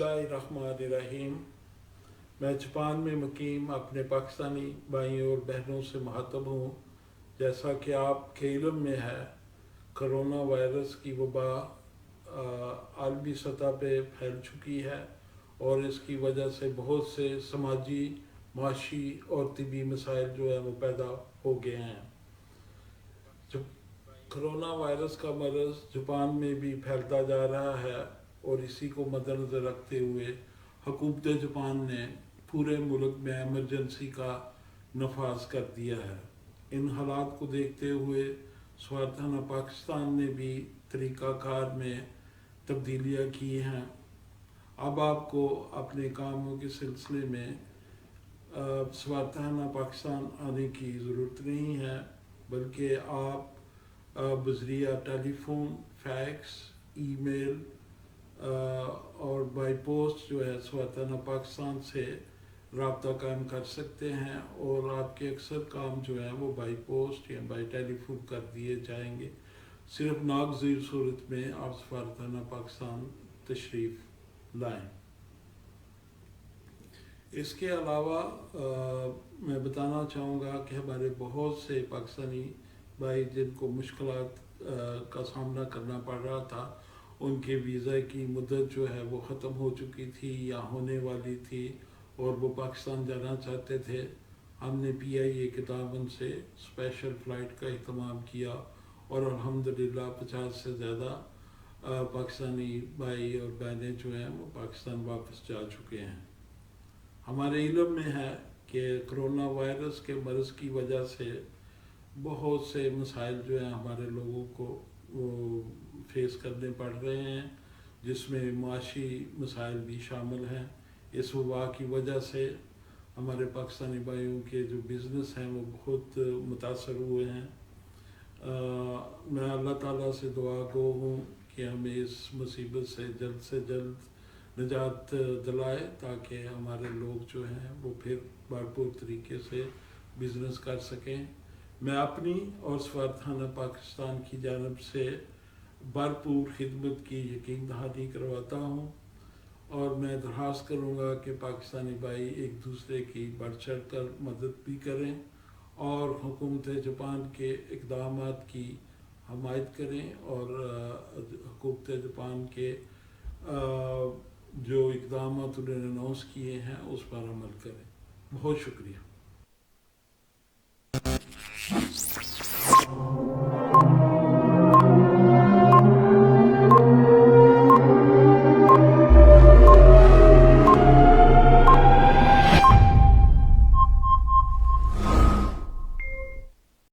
बिस्मिल्लाहिर्रहमानिर्रहीम। मैं जापान में मुकीम अपने पाकिस्तानी भाइयों और बहनों से मुखातब हूँ। जैसा कि आपके इल्म में है, करोना वायरस की वबा आलमी सतह पे फैल चुकी है और इसकी वजह से बहुत से समाजी, माशी और तिबी मसाइल जो है वो पैदा हो गए हैं। जब करोना वायरस का मरज़ जापान में भी फैलता जा रहा है और इसी को मद्देनज़र रखते हुए हुकूमत जापान ने पूरे मुल्क में एमरजेंसी का नफाज कर दिया है। इन हालात को देखते हुए सफारतखाना पाकिस्तान ने भी तरीक़ाकार में तब्दीलियाँ की हैं। अब आपको अपने कामों के सिलसिले में सफारतखाना पाकिस्तान आने की ज़रूरत नहीं है, बल्कि आप बज़रिया टेलीफोन, फैक्स, ईमेल और बाई पोस्ट जो है सफारतखाना पाकिस्तान से रब्ता कायम कर सकते हैं और आपके अक्सर काम जो है वो बाई पोस्ट या बाई टेलीफोन कर दिए जाएंगे। सिर्फ नागज़ीर सूरत में आप सफारतखाना पाकिस्तान तशरीफ़ लाएं। इसके अलावा मैं बताना चाहूँगा कि हमारे बहुत से पाकिस्तानी भाई जिनको मुश्किलात का सामना करना पड़ रहा था, उनके वीज़ा की मुद्दत जो है वो ख़त्म हो चुकी थी या होने वाली थी और वो पाकिस्तान जाना चाहते थे। हमने PIA के तावन से स्पेशल फ़्लाइट का अहतमाम किया और अल्हम्दुलिल्लाह 50 से ज़्यादा पाकिस्तानी भाई और बहनें जो हैं वो पाकिस्तान वापस जा चुके हैं। हमारे इल्म में है कि करोना वायरस के मर्ज़ की वजह से बहुत से मसाइल जो हैं हमारे लोगों को वो फेस करने पड़ रहे हैं, जिसमें माशी मसाइल भी शामिल हैं। इस वबा की वजह से हमारे पाकिस्तानी भाइयों के जो बिज़नेस हैं वो बहुत मुतासर हुए हैं। मैं अल्लाह ताला से दुआ गो हूँ कि हमें इस मुसीबत से जल्द निजात दिलाए ताकि हमारे लोग जो हैं वो फिर भरपूर तरीके से बिज़नेस कर सकें। मैं अपनी और सफारतखाना पाकिस्तान की जानिब से भरपूर खिदमत की यकीन दहानी करवाता हूँ और मैं दरख्वास्त करूँगा कि पाकिस्तानी भाई एक दूसरे की बढ़ चढ़ कर मदद भी करें और हुकूमत जापान के इक़दामात की हमायत करें और हुकूमत जापान के जो इक़दामात उन्होंने अनाउंस किए हैं उस पर अमल करें। बहुत शुक्रिया।